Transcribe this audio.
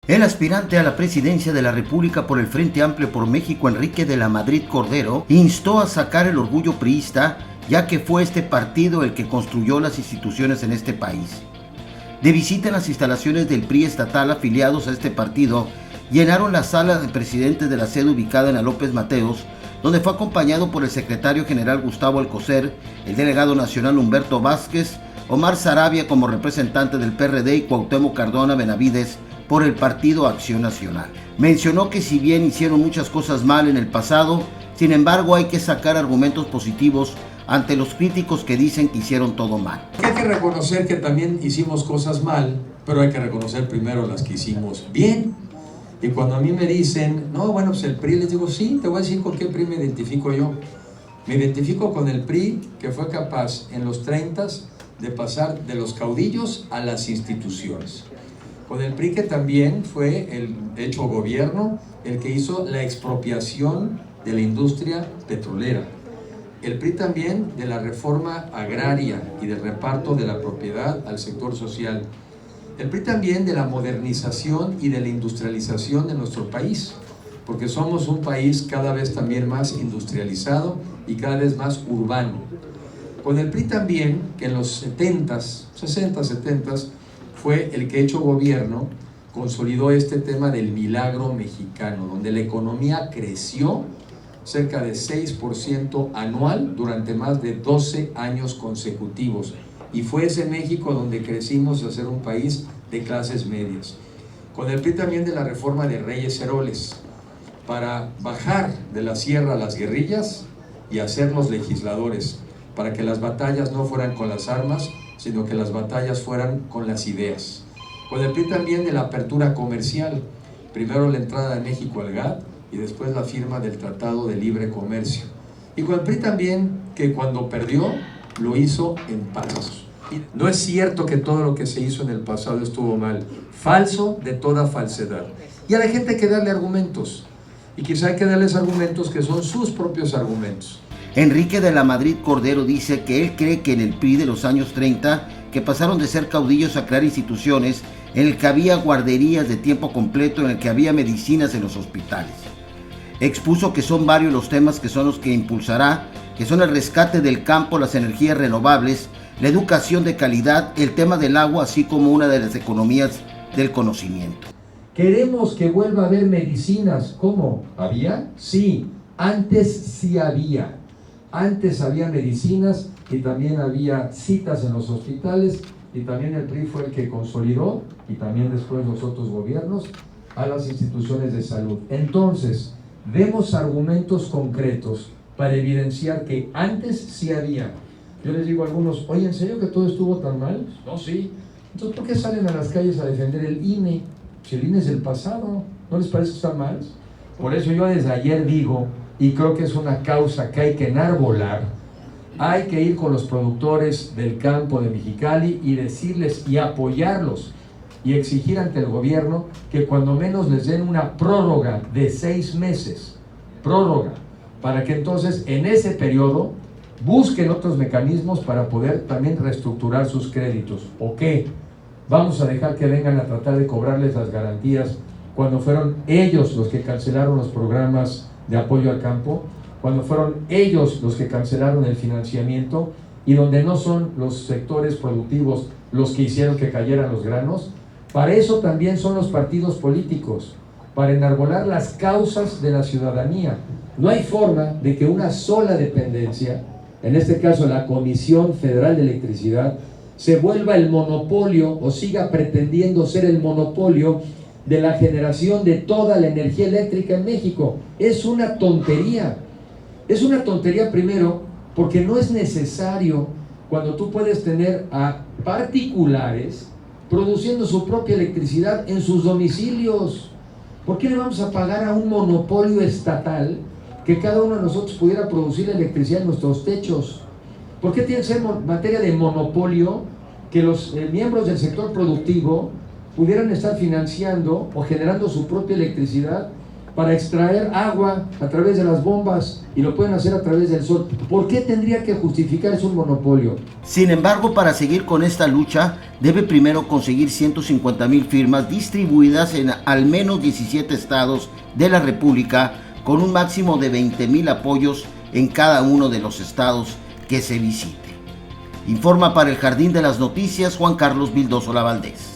El aspirante a la presidencia de la República por el Frente Amplio por México, Enrique de la Madrid Cordero, instó a sacar el orgullo priista, ya que fue este partido el que construyó las instituciones en este país. De visita en las instalaciones del PRI estatal afiliados a este partido, llenaron la sala de presidentes de la sede ubicada en la López Mateos, donde fue acompañado por el secretario general Gustavo Alcocer, el delegado nacional Humberto Vázquez, Omar Sarabia como representante del PRD y Cuauhtémoc Cardona Benavides por el Partido Acción Nacional. Mencionó que si bien hicieron muchas cosas mal en el pasado, sin embargo hay que sacar argumentos positivos ante los críticos que dicen que hicieron todo mal. Hay que reconocer que también hicimos cosas mal, pero hay que reconocer primero las que hicimos bien. Y cuando a mí me dicen, no, bueno, pues el PRI, les digo, sí, te voy a decir con qué PRI me identifico yo. Me identifico con el PRI que fue capaz en los 30s de pasar de los caudillos a las instituciones. Con el PRI que también fue el hecho gobierno el que hizo la expropiación de la industria petrolera. El PRI también de la reforma agraria y del reparto de la propiedad al sector social. El PRI también de la modernización y de la industrialización de nuestro país, porque somos un país cada vez también más industrializado y cada vez más urbano. Con el PRI también, que en los 70s, 60, 70s, fue el que hecho gobierno, consolidó este tema del milagro mexicano, donde la economía creció cerca de 6% anual durante más de 12 años consecutivos. Y fue ese México donde crecimos a ser un país de clases medias. Con el PRI también de la reforma de Reyes Heroles, para bajar de la sierra a las guerrillas y hacernos legisladores, para que las batallas no fueran con las armas, sino que las batallas fueran con las ideas. Con el PRI también de la apertura comercial, primero la entrada de México al GATT y después la firma del Tratado de Libre Comercio. Y con el PRI también que cuando perdió, lo hizo en paz. No es cierto que todo lo que se hizo en el pasado estuvo mal, falso de toda falsedad. Y a la gente hay que darle argumentos, y quizá hay que darles argumentos que son sus propios argumentos. Enrique de la Madrid Cordero dice que él cree que en el PRI de los años 30, que pasaron de ser caudillos a crear instituciones, en el que había guarderías de tiempo completo, en el que había medicinas en los hospitales. Expuso que son varios los temas que son los que impulsará, que son el rescate del campo, las energías renovables, la educación de calidad, el tema del agua, así como una de las economías del conocimiento. Queremos que vuelva a haber medicinas. ¿Cómo? ¿Había? Sí, antes sí había. Antes había medicinas y también había citas en los hospitales, y también el PRI fue el que consolidó, y también después los otros gobiernos, a las instituciones de salud. Entonces, demos argumentos concretos para evidenciar que antes sí había. Yo les digo a algunos, oye, ¿en serio que todo estuvo tan mal? No, sí. Entonces, ¿por qué salen a las calles a defender el INE? Si el INE es del pasado, ¿no les parece que está mal? Por eso yo desde ayer digo, y creo que es una causa que hay que enarbolar, hay que ir con los productores del campo de Mexicali y decirles y apoyarlos y exigir ante el gobierno que cuando menos les den una prórroga de 6 meses, prórroga, para que entonces en ese periodo busquen otros mecanismos para poder también reestructurar sus créditos. ¿O qué? Vamos a dejar que vengan a tratar de cobrarles las garantías cuando fueron ellos los que cancelaron los programas de apoyo al campo, cuando fueron ellos los que cancelaron el financiamiento y donde no son los sectores productivos los que hicieron que cayeran los granos. Para eso también son los partidos políticos, para enarbolar las causas de la ciudadanía. No hay forma de que una sola dependencia, en este caso la Comisión Federal de Electricidad, se vuelva el monopolio o siga pretendiendo ser el monopolio de la generación de toda la energía eléctrica en México. Es una tontería. Es una tontería primero porque no es necesario cuando tú puedes tener a particulares produciendo su propia electricidad en sus domicilios. ¿Por qué le vamos a pagar a un monopolio estatal que cada uno de nosotros pudiera producir electricidad en nuestros techos? ¿Por qué tiene que ser materia de monopolio que los miembros del sector productivo pudieran estar financiando o generando su propia electricidad para extraer agua a través de las bombas y lo pueden hacer a través del sol. ¿Por qué tendría que justificarse un monopolio? Sin embargo, para seguir con esta lucha, debe primero conseguir 150,000 firmas distribuidas en al menos 17 estados de la República, con un máximo de 20,000 apoyos en cada uno de los estados que se visite. Informa para el Jardín de las Noticias Juan Carlos Vildoso Lavaldés.